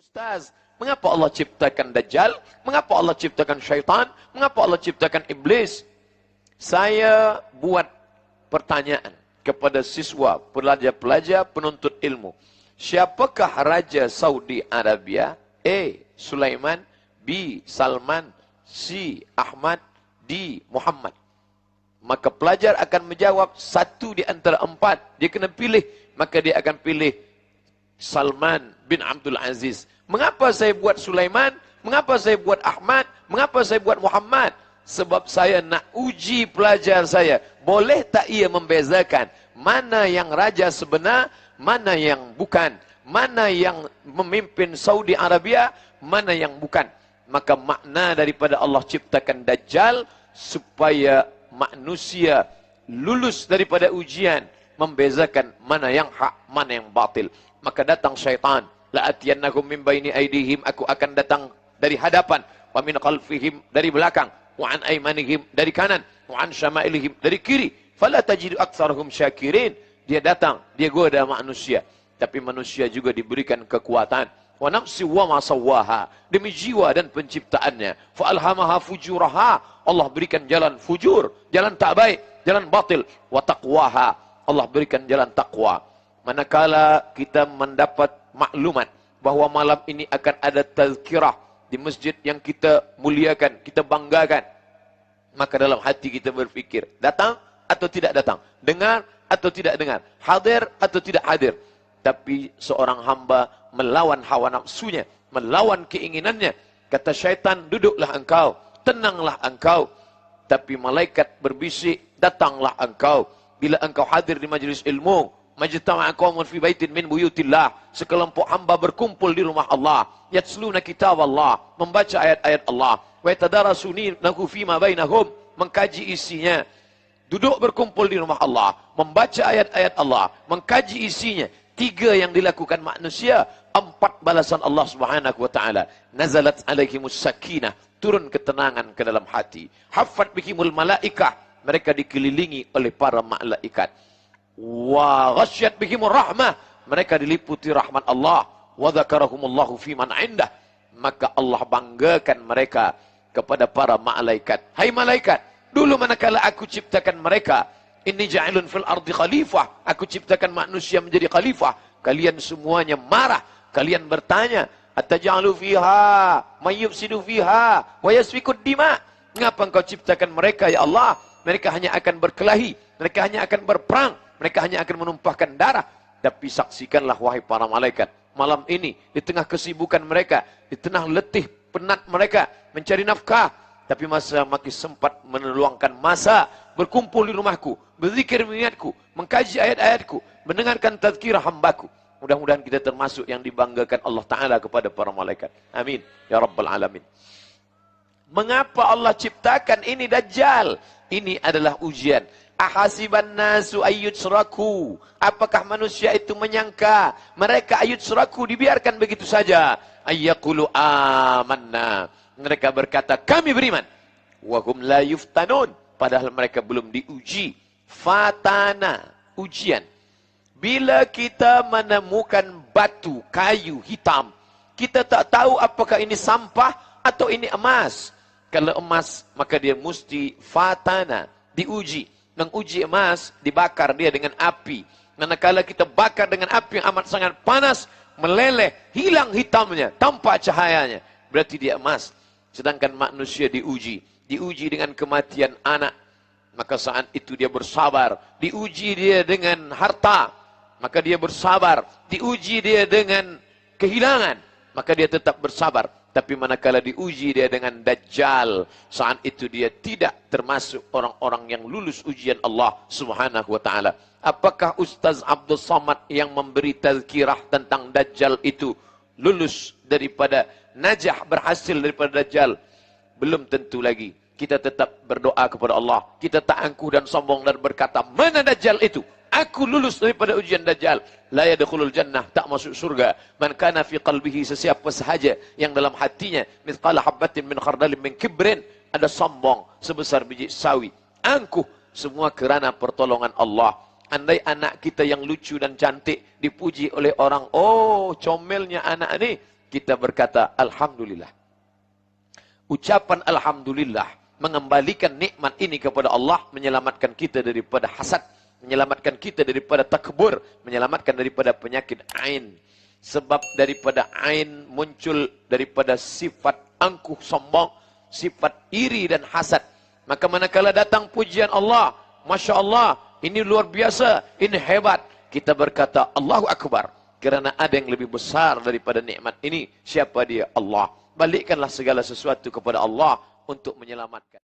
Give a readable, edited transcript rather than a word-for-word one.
Ustaz, mengapa Allah ciptakan Dajjal? Mengapa Allah ciptakan syaitan? Mengapa Allah ciptakan iblis? Saya buat pertanyaan kepada siswa, pelajar-pelajar, penuntut ilmu. Siapakah Raja Saudi Arabia? A. Sulaiman, B. Salman, C. Ahmad, D. Muhammad. Maka pelajar akan menjawab satu di antara empat. Dia kena pilih. Maka dia akan pilih Salman bin Abdul Aziz. Mengapa saya buat Sulaiman? Mengapa saya buat Ahmad? Mengapa saya buat Muhammad? Sebab saya nak uji pelajar saya. Boleh tak ia membezakan mana yang raja sebenar, mana yang bukan, mana yang memimpin Saudi Arabia, mana yang bukan. Maka makna daripada Allah ciptakan Dajjal supaya manusia lulus daripada ujian, membezakan mana yang hak, mana yang batil. Maka datang syaitan, la'atiyannahum min baini aydihim, aku akan datang dari hadapan, wa min khalfihim, dari belakang, wa an aymanihim, dari kanan, wa an syama'ilihim, dari kiri, fala tajidu aktsarahum syakirin. Dia datang, dia goda manusia, tapi manusia juga diberikan kekuatan. Wa nafsi wa ma sawwaha, demi jiwa dan penciptaannya, fa alhamaha fujuraha, Allah berikan jalan fujur, jalan tak baik, jalan batil. Wa taqwaha, Allah berikan jalan takwa. Manakala kita mendapat maklumat bahawa malam ini akan ada tazkirah di masjid yang kita muliakan, kita banggakan, maka dalam hati kita berfikir, datang atau tidak datang, dengar atau tidak dengar, hadir atau tidak hadir. Tapi seorang hamba melawan hawa nafsunya, melawan keinginannya. Kata syaitan, duduklah engkau, tenanglah engkau. Tapi malaikat berbisik, datanglah engkau. Bila engkau hadir di majlis ilmu, majtama'a qaumun fi baitin min buyutillah, sekelompok hamba berkumpul di rumah Allah, yatsluna kitab Allah, membaca ayat-ayat Allah, wa yatadarasunahu fima bainahum, mengkaji isinya. Duduk berkumpul di rumah Allah, membaca ayat-ayat Allah, mengkaji isinya. 3 yang dilakukan manusia, 4 balasan Allah Subhanahu wa taala. Nazalat alaihimus sakinah, turun ketenangan ke dalam hati. Haffat bihimul malaikah, mereka dikelilingi oleh para malaikat. Wa ghasyat bihimur rahmah, mereka diliputi rahmat Allah. Wa dzakarahumullahu fi man indah, maka Allah banggakan mereka kepada para malaikat. Hai malaikat, dulu manakala aku ciptakan mereka, inni ja'ilun fil ardi khalifah, aku ciptakan manusia menjadi khalifah, kalian semuanya marah, kalian bertanya, ataj'alu fiha may yufsidu fiha wa yasfikud dima, mengapa engkau ciptakan mereka ya Allah? Mereka hanya akan berkelahi, mereka hanya akan berperang, mereka hanya akan menumpahkan darah. Tapi saksikanlah wahai para malaikat, malam ini di tengah kesibukan mereka, di tengah letih penat mereka mencari nafkah, tapi masih sempat meluangkan masa berkumpul di rumahku, berzikir mengingatku, mengkaji ayat-ayatku, mendengarkan tazkirah hambaku. Mudah-mudahan kita termasuk yang dibanggakan Allah Ta'ala kepada para malaikat. Amin. Ya Rabbal Alamin. Mengapa Allah ciptakan ini Dajjal? Ini adalah ujian. Ahasiban nasu ayyutsraku, apakah manusia itu menyangka mereka ayyutsraku, dibiarkan begitu saja? Ayyaqulu amanna, mereka berkata kami beriman. Wa hum la yuftanun, padahal mereka belum diuji. Fatana, ujian. Bila kita menemukan batu, kayu hitam, kita tak tahu apakah ini sampah atau ini emas. Kalau emas, maka dia mesti fatana, diuji. Menguji emas, dibakar dia dengan api. Manakala kita bakar dengan api yang amat sangat panas, meleleh, hilang hitamnya, tampak cahayanya, berarti dia emas. Sedangkan manusia diuji dengan kematian anak, maka saat itu dia bersabar. Diuji dia dengan harta, maka dia bersabar. Diuji dia dengan kehilangan, maka dia tetap bersabar. Tapi manakala diuji dia dengan Dajjal, saat itu dia tidak termasuk orang-orang yang lulus ujian Allah Subhanahu wa taala. Apakah Ustaz Abdul Samad yang memberi tazkirah tentang Dajjal itu lulus daripada najah, berhasil daripada Dajjal? Belum tentu lagi. Kita tetap berdoa kepada Allah. Kita tak angkuh dan sombong dan berkata, mana Dajjal itu? Aku lulus daripada ujian Dajjal. La yadkhulul jannah, tak masuk surga. Man kana fi qalbihi, sesiapa sahaja yang dalam hatinya mithqala habatin min khardalin min kibrin, ada sombong sebesar biji sawi, angkuh, semua kerana pertolongan Allah. Andai anak kita yang lucu dan cantik dipuji oleh orang, oh comelnya anak ini, kita berkata Alhamdulillah. Ucapan Alhamdulillah mengembalikan nikmat ini kepada Allah, menyelamatkan kita daripada hasad, menyelamatkan kita daripada takbur, menyelamatkan daripada penyakit ain. Sebab daripada ain muncul daripada sifat angkuh sombong, sifat iri dan hasad. Maka manakala datang pujian Allah, Masya Allah, ini luar biasa, ini hebat, kita berkata Allahu Akbar. Kerana ada yang lebih besar daripada nikmat ini. Siapa dia? Allah. Balikkanlah segala sesuatu kepada Allah untuk menyelamatkan.